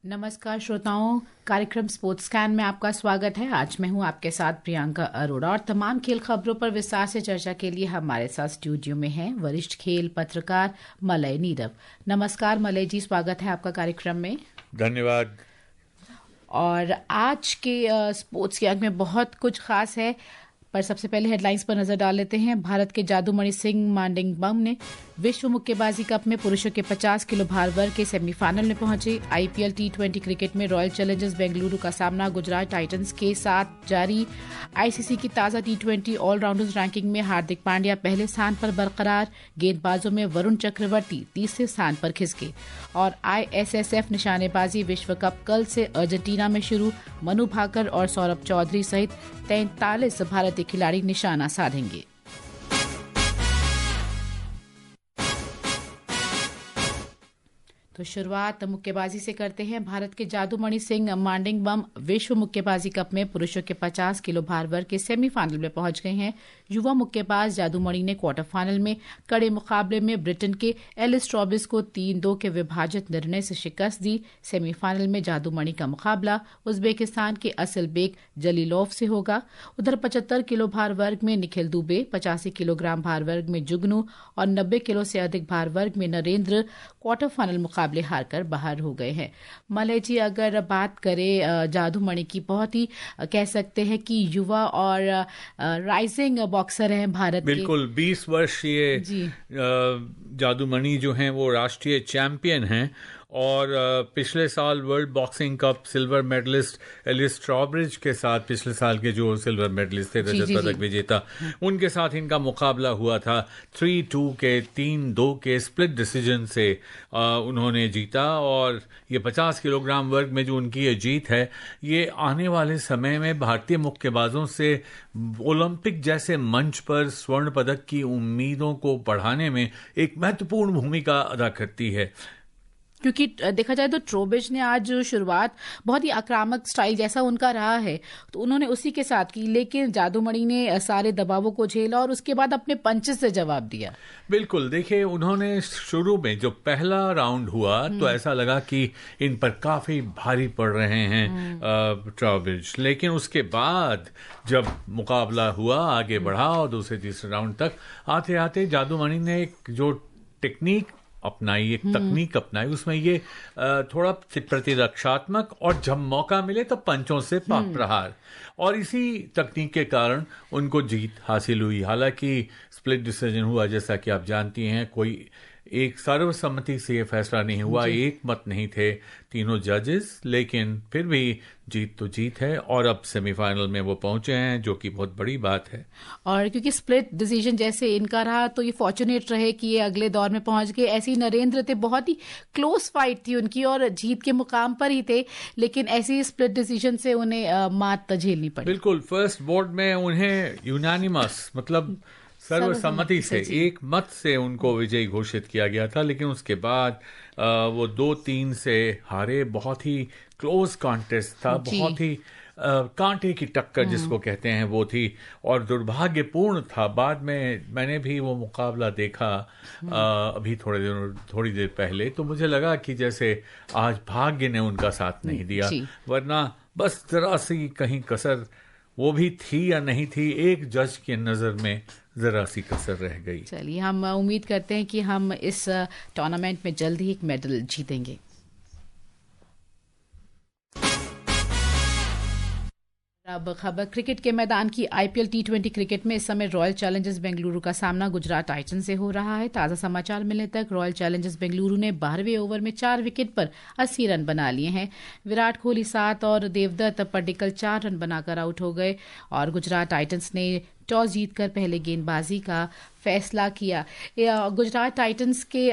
नमस्कार श्रोताओं, कार्यक्रम स्पोर्ट्स स्कैन में आपका स्वागत है। आज मैं हूं आपके साथ प्रियंका अरोड़ा और तमाम खेल खबरों पर विस्तार से चर्चा के लिए हमारे साथ स्टूडियो में हैं वरिष्ठ खेल पत्रकार मलय नीरव। नमस्कार मलय जी, स्वागत है आपका कार्यक्रम में। धन्यवाद। और आज के स्पोर्ट्स के अंक में बहुत कुछ खास है, पर सबसे पहले हेडलाइंस पर नजर डाल लेते हैं। भारत के जादूमणि सिंह मांडिंगबम ने विश्व मुक्केबाजी कप में पुरुषों के 50 किलो भार वर्ग के सेमीफाइनल में पहुंचे। आईपीएल टी20 क्रिकेट में रॉयल चैलेंजर्स बेंगलुरु का सामना गुजरात टाइटंस के साथ जारी। आईसीसी की ताज़ा टी20 ऑलराउंडर्स रैंकिंग में हार्दिक पांड्या पहले स्थान पर बरकरार। गेंदबाजों में वरुण चक्रवर्ती तीसरे स्थान पर खिसके। और आईएसएसएफ निशानेबाजी विश्व कप कल से अर्जेंटीना में शुरू। मनु भाकर और सौरभ चौधरी सहित 43 भारतीय खिलाड़ी निशाना साधेंगे। तो शुरुआत मुक्केबाजी से करते हैं। भारत के जादूमणि सिंह मांडिंगबम विश्व मुक्केबाजी कप में पुरुषों के 50 किलो भार वर्ग के सेमीफाइनल में पहुंच गए हैं। युवा मुक्केबाज जादूमणि ने क्वार्टर फाइनल में कड़े मुकाबले में ब्रिटेन के एलिस ट्रॉबिस को 3-2 के विभाजित निर्णय से शिकस्त दी। सेमीफाइनल में जादूमणि का मुकाबला उज्बेकिस्तान के असलबेक जलीलोव से होगा। उधर 75 किलो भार वर्ग में निखिल दुबे, 85 किलोग्राम भार वर्ग में जुगनू और 90 किलो से अधिक भार वर्ग में नरेंद्र क्वार्टर फाइनल मुकाबले हारकर बाहर हो गए हैं। मलय जी, अगर बात करें जादूमणि की, बहुत ही कह सकते हैं कि युवा और राइजिंग बॉक्सर हैं भारत के। बिल्कुल, 20 वर्ष ये जादूमणि जो हैं वो राष्ट्रीय चैंपियन हैं और पिछले साल world boxing cup silver medallist Alice Trowbridge के साथ, पिछले साल के जो सिल्वर मेडलिस्ट थे, रजत पदक विजेता, उनके साथ इनका मुकाबला हुआ था। 3-2 के 3-2 के स्प्लिट डिसीजन से उन्होंने जीता। और ये 50 किलोग्राम वर्ग में जो उनकी ये जीत है, ये आने वाले समय में भारतीय मुक्केबाजों से ओलंपिक जैसे मंच पर स्वर्ण पदक की उम्मीदों को बढ़ाने में एक महत्वपूर्ण भूमिका अदा करती है। क्योंकि देखा जाए तो ट्रोबिच ने आज जो शुरुआत बहुत ही आक्रामक स्टाइल जैसा उनका रहा है, तो उन्होंने उसी के साथ की, लेकिन जादूमणि ने सारे दबावों को झेला और उसके बाद अपने पंचेस से जवाब दिया। बिल्कुल, देखिए, उन्होंने शुरू में जो पहला राउंड हुआ तो ऐसा लगा कि इन पर काफी भारी पड़ रहे हैं ट्रोबिच, लेकिन उसके बाद जब मुकाबला हुआ, आगे बढ़ा और दूसरे तीसरे राउंड तक आते आते जादूमणि ने एक जो टेक्निक अपनाई, एक तकनीक अपनाई, उसमें ये थोड़ा प्रतिरक्षात्मक और जब मौका मिले तो पंचों से पाक प्रहार, और इसी तकनीक के कारण उनको जीत हासिल हुई। हालांकि स्प्लिट डिसीजन हुआ, जैसा कि आप जानती हैं, कोई एक सर्वसम्मति से ये फैसला नहीं हुआ, एक मत नहीं थे तीनों जजेस, लेकिन फिर भी जीत तो जीत है और अब सेमीफाइनल में वो पहुंचे हैं, जो कि बहुत बड़ी बात है। और क्योंकि स्प्लिट डिसीजन जैसे इनका रहा, तो ये फॉर्चुनेट रहे कि ये अगले दौर में पहुंच गए। ऐसे ही नरेंद्र थे, बहुत ही क्लोज फाइट थी उनकी और जीत के मुकाम पर ही थे, लेकिन ऐसे ही स्प्लिट डिसीजन से उन्हें मात झेलनी पड़ी। बिल्कुल, फर्स्ट बोर्ड में उन्हें यूनानिमस, मतलब सर्वसम्मति से, एक मत से उनको विजयी घोषित किया गया था, लेकिन उसके बाद वो 2-3 से हारे। बहुत ही क्लोज कॉन्टेस्ट था, बहुत ही कांटे की टक्कर जिसको कहते हैं वो थी, और दुर्भाग्यपूर्ण था। बाद में मैंने भी वो मुकाबला देखा अभी थोड़ी देर पहले, तो मुझे लगा कि जैसे आज भाग्य ने उनका साथ नहीं दिया, वरना बस जरा सी कहीं कसर, वो भी थी या नहीं थी, एक जज की नजर में जरा सी कसर रह गई। चलिए, हम उम्मीद करते हैं कि हम इस टूर्नामेंट में जल्द ही एक मेडल जीतेंगे। अब खबर क्रिकेट के मैदान की। आईपीएल टी20 क्रिकेट में इस समय रॉयल चैलेंजर्स बेंगलुरु का सामना गुजरात टाइटंस से हो रहा है। ताज़ा समाचार मिलने तक रॉयल चैलेंजर्स बेंगलुरु ने 12वें ओवर में 4 विकेट पर 80 रन बना लिए हैं। विराट कोहली 7 और देवदत्त पड्डिकल 4 रन बनाकर आउट हो गए और गुजरात टाइटंस ने टॉस जीतकर पहले गेंदबाजी का फैसला किया। गुजरात टाइटंस के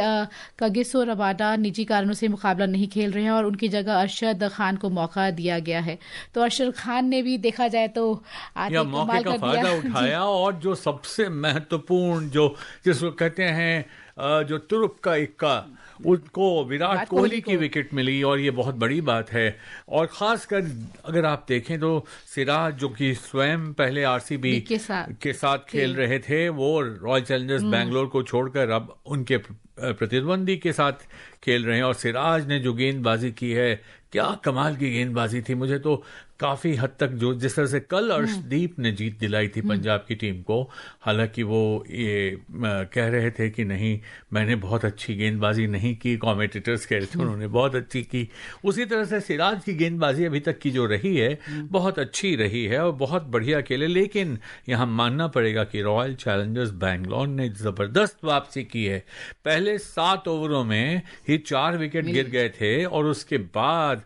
कगिसो रबाडा निजी कारणों से मुकाबला नहीं खेल रहे हैं और उनकी जगह अरशद खान को मौका दिया गया है। तो अरशद खान ने भी देखा जाए तो मौके का फायदा उठाया और जो सबसे महत्वपूर्ण, जो जिसको कहते हैं जो तुरुप का इक्का, उनको विराट कोहली की विकेट मिली और ये बहुत बड़ी बात है। और खासकर अगर आप देखें तो सिराज, जो कि स्वयं पहले आरसीबी के साथ खेल रहे थे, वो रॉयल चैलेंजर्स बैंगलोर को छोड़कर अब उनके प्रतिद्वंदी के साथ खेल रहे हैं। और सिराज ने जो गेंदबाजी की है, क्या कमाल की गेंदबाजी थी। मुझे तो काफी हद तक जो जिस तरह से कल अर्शदीप ने जीत दिलाई थी पंजाब की टीम को, हालांकि वो ये कह रहे थे कि नहीं मैंने बहुत अच्छी गेंदबाजी नहीं की, कमेंटेटर्स कह रहे थे उन्होंने बहुत अच्छी की। उसी तरह से सिराज की गेंदबाजी अभी तक की जो रही है बहुत अच्छी रही है और बहुत बढ़िया खेले। लेकिन यहाँ मानना पड़ेगा कि रॉयल चैलेंजर्स बैंगलोर ने जबरदस्त वापसी की है। पहले 7 ओवरों में ही 4 विकेट गिर गए थे और उसके बाद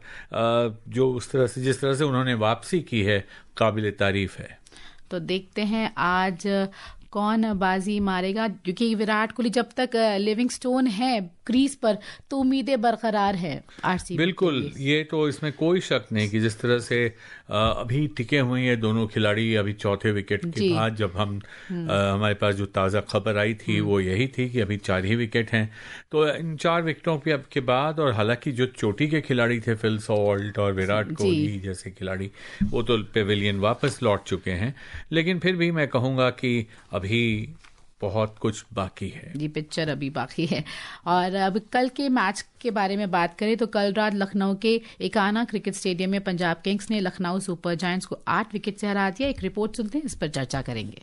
जो उस तरह से जिस तरह से उन्होंने वापसी की है, काबिल तारीफ है। तो देखते हैं आज कौन बाजी मारेगा, क्योंकि विराट कोहली जब तक लिविंगस्टोन है क्रीज पर तो उम्मीदें बरकरार है आरसीबी। बिल्कुल, ये तो इसमें कोई शक नहीं कि जिस तरह से अभी टिके हुए हैं दोनों खिलाड़ी। अभी चौथे विकेट के बाद जब हमारे पास जो ताज़ा खबर आई थी वो यही थी कि अभी 4 ही विकेट हैं। तो इन 4 विकेटों के बाद, और हालांकि जो चोटी के खिलाड़ी थे फिल सॉल्ट और विराट कोहली जैसे खिलाड़ी, वो तो पेविलियन वापस लौट चुके हैं। लेकिन फिर भी मैं कहूँगा कि अभी बहुत कुछ बाकी है, ये पिक्चर अभी बाकी है। और अब कल के मैच के बारे में बात करें तो कल रात लखनऊ के इकाना क्रिकेट स्टेडियम में पंजाब किंग्स ने लखनऊ सुपर जायंट्स को 8 विकेट से हरा दिया। एक रिपोर्ट सुनते हैं, इस पर चर्चा करेंगे।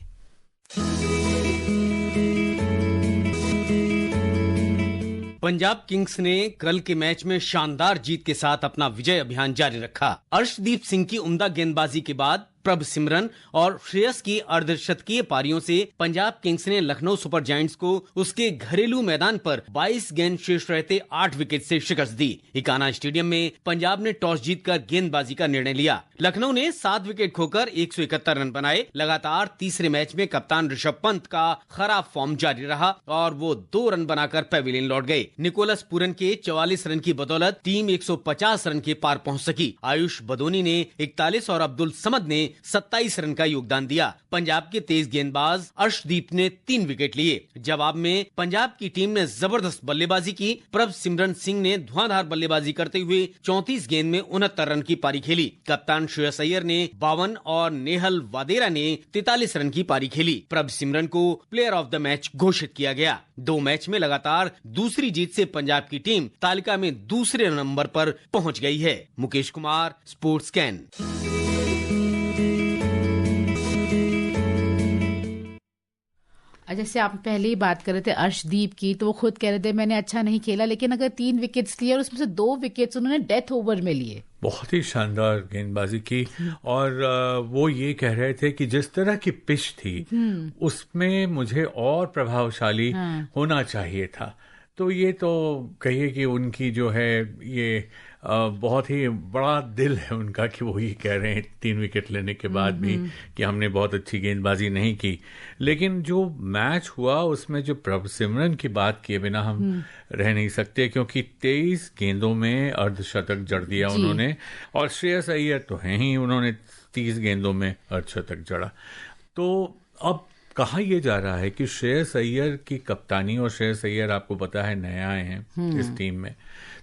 पंजाब किंग्स ने कल के मैच में शानदार जीत के साथ अपना विजय अभियान जारी रखा। अर्शदीप सिंह की उम्दा गेंदबाजी के बाद प्रभ सिमरन और श्रेयस की अर्धशतकीय पारियों से पंजाब किंग्स ने लखनऊ सुपर जायंट्स को उसके घरेलू मैदान पर 22 गेंद शेष रहते 8 विकेट से शिकस्त दी। इकाना स्टेडियम में पंजाब ने टॉस जीतकर गेंदबाजी का निर्णय लिया। लखनऊ ने 7 विकेट खोकर 171 रन बनाए। लगातार तीसरे मैच में कप्तान ऋषभ पंत का खराब फॉर्म जारी रहा और वो 2 रन बनाकर पेविलियन लौट गए। निकोलस पूरन के 44 रन की बदौलत टीम 150 रन के पार पहुंच सकी। आयुष बदोनी ने 41 और अब्दुल समद ने 27 रन का योगदान दिया। पंजाब के तेज गेंदबाज अर्शदीप ने 3 विकेट लिए। जवाब में पंजाब की टीम ने जबरदस्त बल्लेबाजी की। प्रभ सिमरन सिंह ने धुआंधार बल्लेबाजी करते हुए 34 गेंद में 69 रन की पारी खेली। कप्तान श्रेयस अय्यर ने 52 और नेहल वादेरा ने 43 रन की पारी खेली। प्रभ सिमरन को प्लेयर ऑफ द मैच घोषित किया गया। 2 मैच में लगातार दूसरी जीत से पंजाब की टीम तालिका में दूसरे नंबर पर पहुंच गई है। Mukesh Kumar, sports can. जैसे आप पहले ही बात कर रहे थे अर्शदीप की, तो वो खुद कह रहे थे मैंने अच्छा नहीं खेला, लेकिन अगर 3 विकेट्स लिए और उसमें से 2 विकेट्स उन्होंने डेथ ओवर में लिए, बहुत ही शानदार गेंदबाजी की। और वो ये कह रहे थे कि जिस तरह की पिच थी उसमें मुझे और प्रभावशाली होना चाहिए था। तो ये तो कहिए कि उनकी जो है ये बहुत ही बड़ा दिल है उनका कि वो ये कह रहे हैं 3 विकेट लेने के बाद भी कि हमने बहुत अच्छी गेंदबाजी नहीं की। लेकिन जो मैच हुआ उसमें जो प्रभ सिमरन की बात किए बिना हम रह नहीं सकते, क्योंकि 23 गेंदों में अर्धशतक जड़ दिया उन्होंने। और श्रेयस अय्यर तो हैं ही, उन्होंने 30 गेंदों में अर्धशतक जड़ा। तो अब कहा यह जा रहा है कि श्रेयस अय्यर की कप्तानी, और श्रेयस अय्यर आपको पता है नया आए हैं इस टीम में,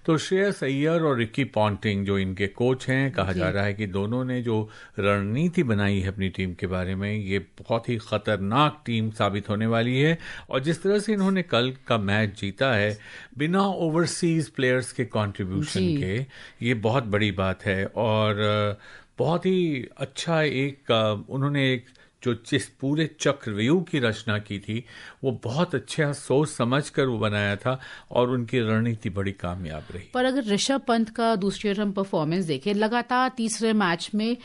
तो श्रेयस अय्यर और रिकी पॉन्टिंग जो इनके कोच हैं, कहा जा रहा है कि दोनों ने जो रणनीति बनाई है अपनी टीम के बारे में, ये बहुत ही खतरनाक टीम साबित होने वाली है। और जिस तरह से इन्होंने कल का मैच जीता है बिना ओवरसीज प्लेयर्स के कंट्रीब्यूशन के, ये बहुत बड़ी बात है। और बहुत ही अच्छा उन्होंने एक जो जिस पूरे चक्रव्यूह की रचना की थी वो बहुत अच्छा सोच समझकर वो बनाया था और उनकी रणनीति बड़ी कामयाब रही। पर अगर ऋषभ पंत का दूसरे टर्म परफॉर्मेंस देखें, लगातार तीसरे मैच में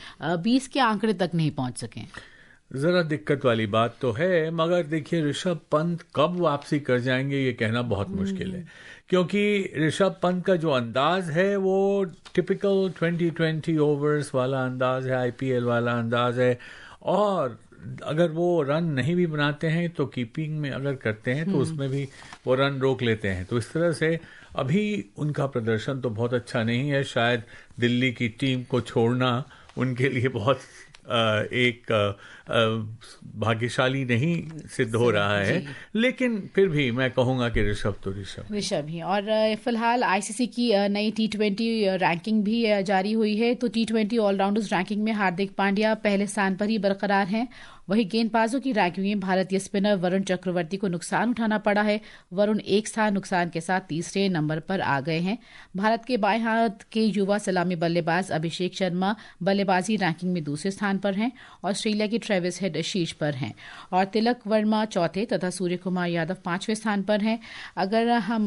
20 के आंकड़े तक नहीं पहुंच सके, जरा दिक्कत वाली बात तो है। मगर देखिए ऋषभ पंत कब वापसी कर जाएंगे ये कहना बहुत मुश्किल है, क्योंकि ऋषभ पंत का जो अंदाज है वो टिपिकल 2020 ओवर्स वाला अंदाज है, IPL वाला अंदाज है। और अगर वो रन नहीं भी बनाते हैं तो कीपिंग में अगर करते हैं तो उसमें भी वो रन रोक लेते हैं। तो इस तरह से अभी उनका प्रदर्शन तो बहुत अच्छा नहीं है। शायद दिल्ली की टीम को छोड़ना उनके लिए बहुत एक भाग्यशाली नहीं सिद्ध हो रहा है। लेकिन फिर भी मैं कहूंगा कि ऋषभ ही। और फिलहाल ICC की नई T20 रैंकिंग भी जारी हुई है। तो T20 ऑलराउंडर्स रैंकिंग में हार्दिक पांड्या पहले स्थान पर ही बरकरार हैं वहीं गेंदबाजों की रैंकिंग में भारतीय स्पिनर वरुण चक्रवर्ती को नुकसान उठाना पड़ा है। वरुण एक स्थान नुकसान के साथ तीसरे नंबर पर आ गए हैं। भारत के बाएं हाथ के युवा सलामी बल्लेबाज अभिषेक शर्मा बल्लेबाजी रैंकिंग में दूसरे स्थान पर हैं। ऑस्ट्रेलिया की ट्रेविस हेड शीर्ष पर हैं और तिलक वर्मा चौथे तथा सूर्य कुमार यादव 5वें स्थान पर हैं। अगर हम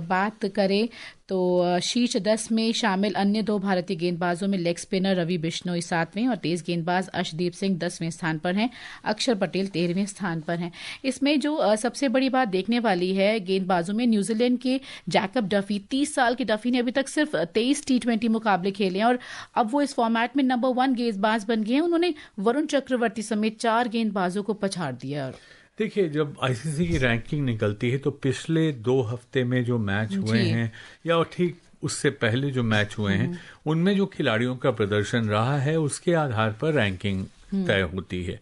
बात करें तो शीर्ष 10 में शामिल अन्य 2 भारतीय गेंदबाजों में लेग स्पिनर रवि बिश्नोई 7वें और तेज गेंदबाज अर्शदीप सिंह 10वें स्थान पर हैं। अक्षर पटेल 13वें स्थान पर हैं। इसमें जो सबसे बड़ी बात देखने वाली है गेंदबाजों में, न्यूजीलैंड के जैकब डफी 30 साल के डफी ने अभी तक सिर्फ 23 T20 मुकाबले खेले हैं और अब वो इस फॉर्मेट में नंबर 1 गेंदबाज बन गए हैं। उन्होंने वरुण चक्रवर्ती समेत 4 गेंदबाजों को पछाड़ दिया। देखिए, जब आईसीसी की रैंकिंग निकलती है तो पिछले 2 हफ्ते में जो मैच हुए हैं या ठीक उससे पहले जो मैच हुए हैं उनमें जो खिलाड़ियों का प्रदर्शन रहा है उसके आधार पर रैंकिंग तय होती है।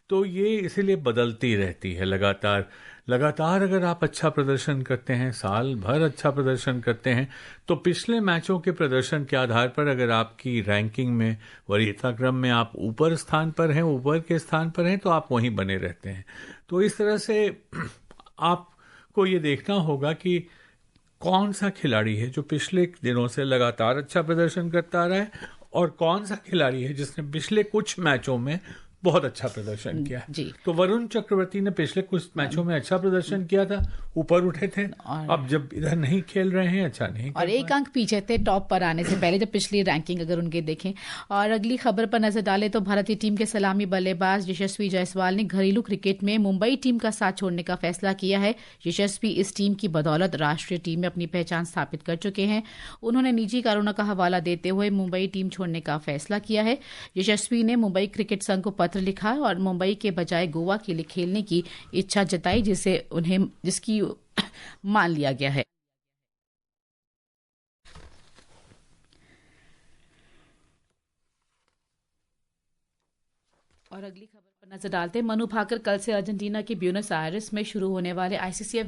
तो ये इसीलिए बदलती रहती है लगातार अगर आप अच्छा प्रदर्शन करते हैं, साल भर अच्छा प्रदर्शन करते हैं, तो पिछले मैचों के प्रदर्शन के आधार पर अगर आपकी रैंकिंग में वरीयता क्रम में आप ऊपर के स्थान पर हैं तो आप वहीं बने रहते हैं। तो इस तरह से आपको ये देखना होगा कि कौन सा खिलाड़ी है जो पिछले दिनों से लगातार अच्छा प्रदर्शन करता रहा है और कौन सा खिलाड़ी है जिसने पिछले कुछ मैचों में बहुत अच्छा प्रदर्शन किया जी। तो वरुण चक्रवर्ती ने पिछले कुछ मैचों में अच्छा प्रदर्शन किया था, ऊपर उठे थे, अब जब इधर नहीं खेल रहे हैं अच्छा नहीं और 1 अंक पीछे थे टॉप पर आने से पहले जब पिछली रैंकिंग अगर उनके देखें। और अगली खबर पर नजर डालें तो भारतीय टीम के सलामी बल्लेबाज यशस्वी जायसवाल ने घरेलू क्रिकेट में मुंबई टीम का साथ छोड़ने का फैसला किया है। यशस्वी इस टीम की बदौलत राष्ट्रीय टीम में अपनी पहचान स्थापित कर चुके हैं। उन्होंने निजी कारणों का हवाला देते हुए मुंबई टीम छोड़ने का फैसला किया है। यशस्वी ने मुंबई क्रिकेट संघ को पत्र लिखा और मुंबई के बजाय गोवा के लिए खेलने की इच्छा जताई जिसकी मान लिया गया है। और अगली खबर पर नजर डालते हैं। मनु भाकर कल से अर्जेंटीना के ब्यूनस आयर्स में शुरू होने वाले आईसीसी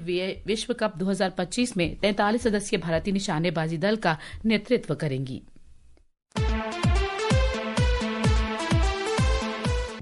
विश्व कप 2025 में 43 सदस्यीय भारतीय निशानेबाजी दल का नेतृत्व करेंगी।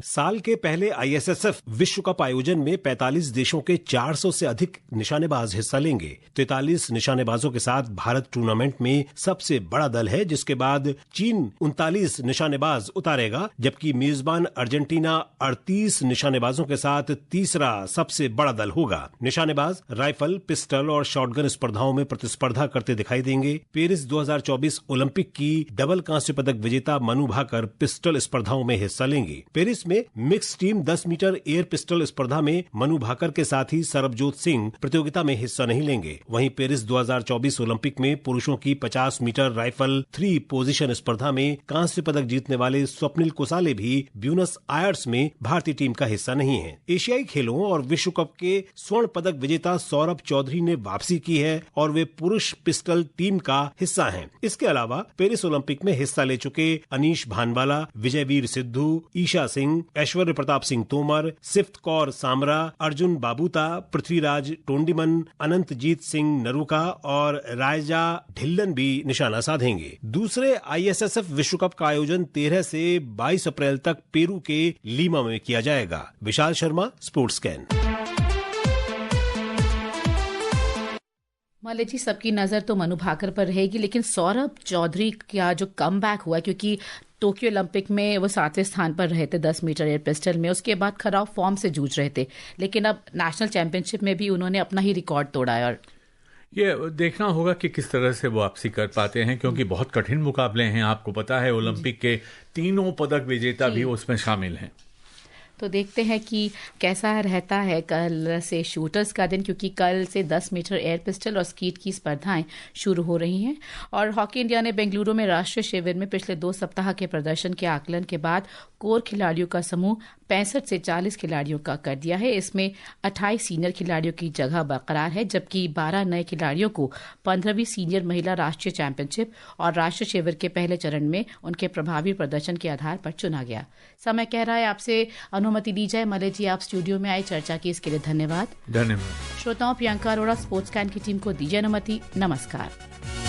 साल के पहले आईएसएसएफ विश्व कप आयोजन में 45 देशों के 400 से अधिक निशानेबाज हिस्सा लेंगे। 43 निशानेबाजों के साथ भारत टूर्नामेंट में सबसे बड़ा दल है, जिसके बाद चीन 39 निशानेबाज उतारेगा, जबकि मेजबान अर्जेंटीना 38 निशानेबाजों के साथ तीसरा सबसे बड़ा दल होगा। निशानेबाज राइफल, पिस्टल और शॉटगन स्पर्धाओं में प्रतिस्पर्धा करते दिखाई देंगे। पेरिस 2024 ओलंपिक की डबल कांस्य पदक विजेता मनु भाकर पिस्टल स्पर्धाओं में हिस्सा लेंगे। पेरिस में mix team 10 meter air pistol स्पर्धा में मनु भाकर के साथ ही सरबजोत सिंह प्रतियोगिता में हिस्सा नहीं लेंगे। वहीं पेरिस 2024 ओलंपिक में पुरुषों की 50 मीटर राइफल 3 पोजीशन स्पर्धा में कांस्य पदक जीतने वाले स्वप्निल कुसाले भी ब्यूनस आयर्स में भारतीय टीम का हिस्सा नहीं है। एशियाई खेलों और विश्व कप के स्वर्ण पदक विजेता सौरभ चौधरी ने वापसी की है और वे पुरुष पिस्टल टीम का हिस्सा हैं। इसके अलावा पेरिस ओलंपिक में हिस्सा ले चुके अनीश भानवाला, विजयवीर सिद्धू, ईशा सिंह, ऐश्वर्य प्रताप सिंह तोमर, सिफ्त कौर सामरा, अर्जुन बाबूता, पृथ्वीराज टोंडीमन, अनंतजीत सिंह नरूका और रायजा ढिल्लन भी निशाना साधेंगे। दूसरे आईएसएसएफ विश्व कप का आयोजन 13 से 22 अप्रैल तक पेरू के लीमा में किया जाएगा। Vishal Sharma, sports scan. मान लीजिए सबकी नजर तो मनु भाकर पर रहेगी, लेकिन सौरभ चौधरी का जो कमबैक हुआ, क्योंकि टोक्यो ओलंपिक में वो 7वें स्थान पर रहे थे 10 मीटर एयर पिस्टल में, उसके बाद खराब फॉर्म से जूझ रहे थे, लेकिन अब नेशनल चैंपियनशिप में भी उन्होंने अपना ही रिकॉर्ड तोड़ा है। और ये देखना होगा कि किस तरह से वो वापसी कर पाते हैं, क्योंकि बहुत कठिन मुकाबले हैं। आपको पता है ओलंपिक के 3 पदक विजेता भी उसमें शामिल हैं। तो देखते हैं कि कैसा रहता है कल से शूटर्स का दिन, क्योंकि कल से 10 मीटर एयर पिस्टल और स्कीट की स्पर्धाएं शुरू हो रही हैं। और हॉकी इंडिया ने बेंगलुरु में राष्ट्रीय शिविर में पिछले 2 सप्ताह के प्रदर्शन के आकलन के बाद कोर खिलाड़ियों का समूह 65 से 40 खिलाड़ियों का कर दिया है। इसमें 28 सीनियर खिलाड़ियों की जगह बरकरार है, जबकि 12 नए खिलाड़ियों को 15वीं सीनियर महिला राष्ट्रीय चैंपियनशिप और राष्ट्रीय शिविर के पहले चरण में उनके प्रभावी प्रदर्शन के आधार पर चुना गया। समय कह रहा है आपसे अनुमति दी जाए। मले जी, आप स्टूडियो में आए, चर्चा की, इसके लिए धन्यवाद। धन्यवाद। श्रोताओं, प्रियंका अरोड़ा स्पोर्ट्स कैन की टीम को दीजिए अनुमति। नमस्कार।